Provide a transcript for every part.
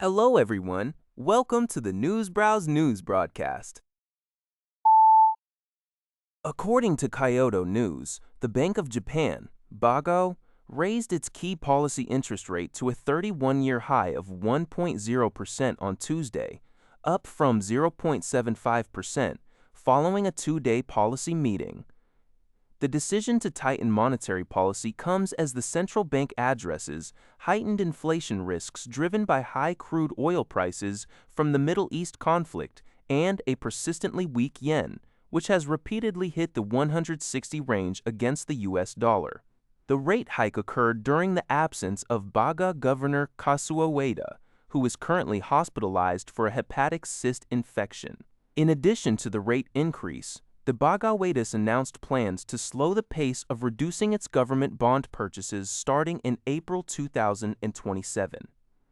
Hello, everyone. Welcome to the Newsbrowse News broadcast. According to Kyodo News, the Bank of Japan, BOGO, raised its key policy interest rate to a 31-year high of 1.0% on Tuesday, up from 0.75% following a two-day policy meeting. The decision to tighten monetary policy comes as the central bank addresses heightened inflation risks driven by high crude oil prices from the Middle East conflict and a persistently weak yen, which has repeatedly hit the 160 range against the US dollar. The rate hike occurred during the absence of BOGO Governor Kazuo Ueda, who is currently hospitalized for a hepatic cyst infection. In addition to the rate increase, the BOGO Ueda announced plans to slow the pace of reducing its government bond purchases starting in April 2027.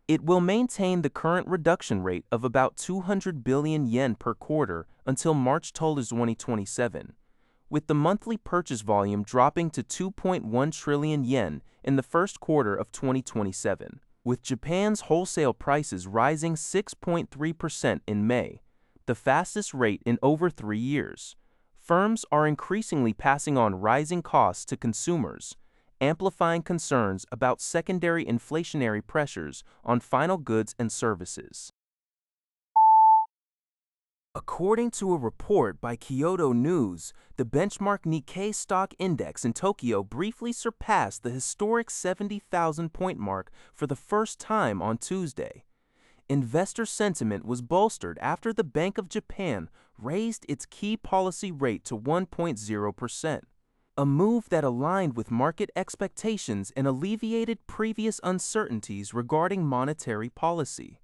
It will maintain the current reduction rate of about 200 billion yen per quarter until March 2027, with the monthly purchase volume dropping to 2.1 trillion yen in the first quarter of 2027, with Japan's wholesale prices rising 6.3% in May, the fastest rate in over 3 years. Firms are increasingly passing on rising costs to consumers, amplifying concerns about secondary inflationary pressures on final goods and services. According to a report by Kyodo News, the benchmark Nikkei stock index in Tokyo briefly surpassed the historic 70,000-point mark for the first time on Tuesday. Investor sentiment was bolstered after the Bank of Japan raised its key policy rate to 1.0%, a move that aligned with market expectations and alleviated previous uncertainties regarding monetary policy.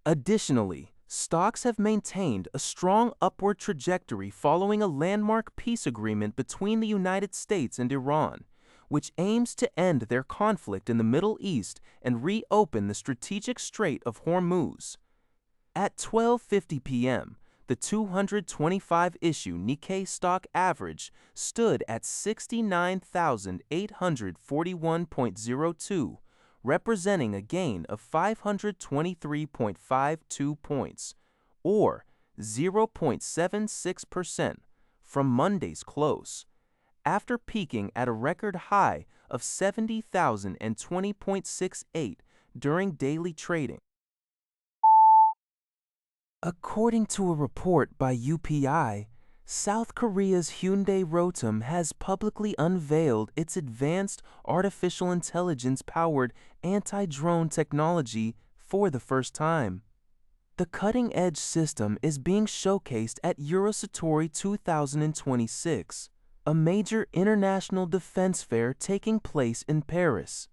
Additionally, stocks have maintained a strong upward trajectory following a landmark peace agreement between the United States and Iran, which aims to end their conflict in the Middle East and reopen the strategic Strait of Hormuz. At 12:50 p.m., the 225-issue Nikkei stock average stood at 69,841.02, representing a gain of 523.52 points, or 0.76% from Monday's close, after peaking at a record high of 70,020.68 during daily trading. According to a report by UPI, South Korea's Hyundai Rotem has publicly unveiled its advanced artificial intelligence-powered anti-drone technology for the first time. The cutting-edge system is being showcased at Eurosatory 2026, a major international defense fair taking place in Paris.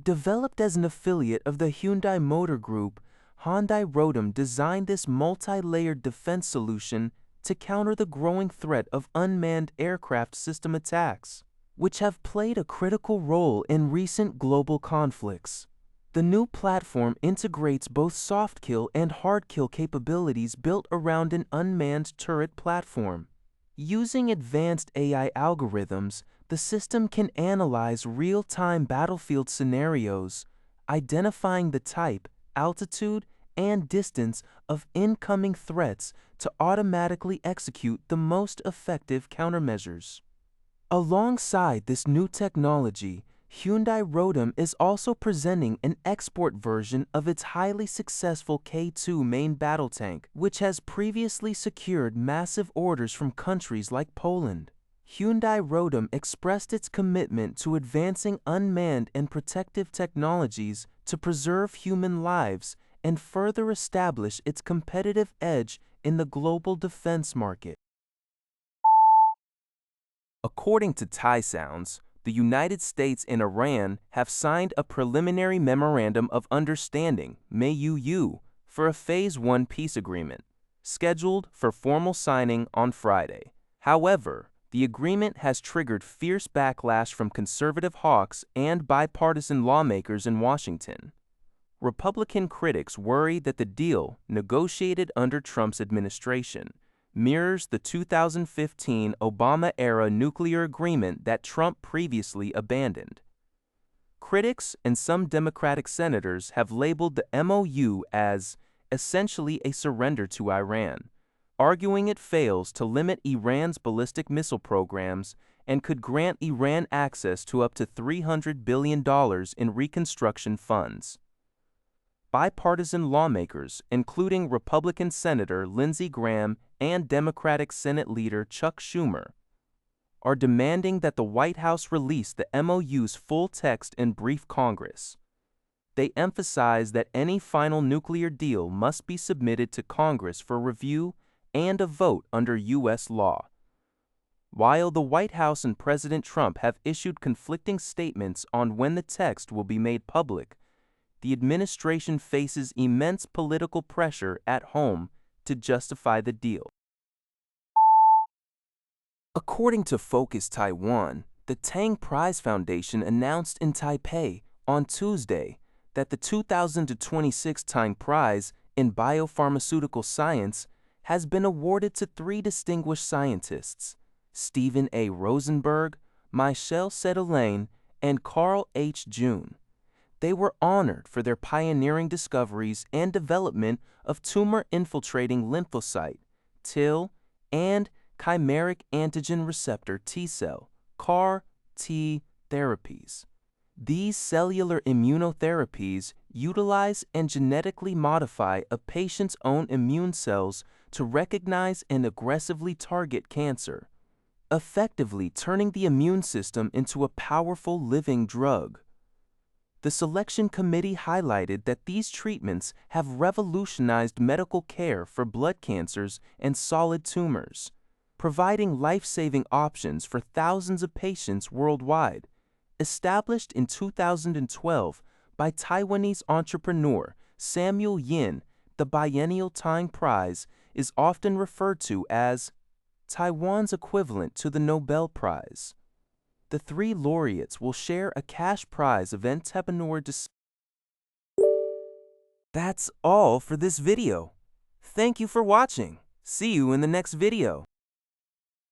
Developed as an affiliate of the Hyundai Motor Group, Hyundai Rotem designed this multi-layered defense solution to counter the growing threat of unmanned aircraft system attacks, which have played a critical role in recent global conflicts. The new platform integrates both soft-kill and hard-kill capabilities built around an unmanned turret platform. Using advanced AI algorithms, the system can analyze real-time battlefield scenarios, identifying the type, altitude, and distance of incoming threats to automatically execute the most effective countermeasures. Alongside this new technology, Hyundai Rotem is also presenting an export version of its highly successful K2 main battle tank, which has previously secured massive orders from countries like Poland. Hyundai Rotem expressed its commitment to advancing unmanned and protective technologies to preserve human lives and further establish its competitive edge in the global defense market. According to Thai Sounds, the United States and Iran have signed a preliminary Memorandum of Understanding, MAUU, for a Phase 1 peace agreement, scheduled for formal signing on Friday. However, the agreement has triggered fierce backlash from conservative hawks and bipartisan lawmakers in Washington. Republican critics worry that the deal, negotiated under Trump's administration, mirrors the 2015 Obama-era nuclear agreement that Trump previously abandoned. Critics and some Democratic senators have labeled the MOU as essentially a surrender to Iran, arguing it fails to limit Iran's ballistic missile programs and could grant Iran access to up to $300 billion in reconstruction funds. Bipartisan lawmakers, including Republican Senator Lindsey Graham and Democratic Senate Leader Chuck Schumer, are demanding that the White House release the MOU's full text and brief Congress. They emphasize that any final nuclear deal must be submitted to Congress for review and a vote under U.S. law. While the White House and President Trump have issued conflicting statements on when the text will be made public, the administration faces immense political pressure at home to justify the deal. According to Focus Taiwan, the Tang Prize Foundation announced in Taipei on Tuesday that the 2026 Tang Prize in Biopharmaceutical Science has been awarded to 3 distinguished scientists, Stephen A. Rosenberg, Michel Cédelaine, and Carl H. June. They were honored for their pioneering discoveries and development of tumor-infiltrating lymphocyte, TIL, and chimeric antigen receptor T-cell, CAR-T therapies. These cellular immunotherapies utilize and genetically modify a patient's own immune cells to recognize and aggressively target cancer, effectively turning the immune system into a powerful living drug. The selection committee highlighted that these treatments have revolutionized medical care for blood cancers and solid tumors, providing life-saving options for thousands of patients worldwide. Established in 2012 by Taiwanese entrepreneur Samuel Yin, the biennial Tang Prize is often referred to as Taiwan's equivalent to the Nobel Prize. The 3 laureates will share a cash prize of entrepreneur. That's all for this video. Thank you for watching. See you in the next video.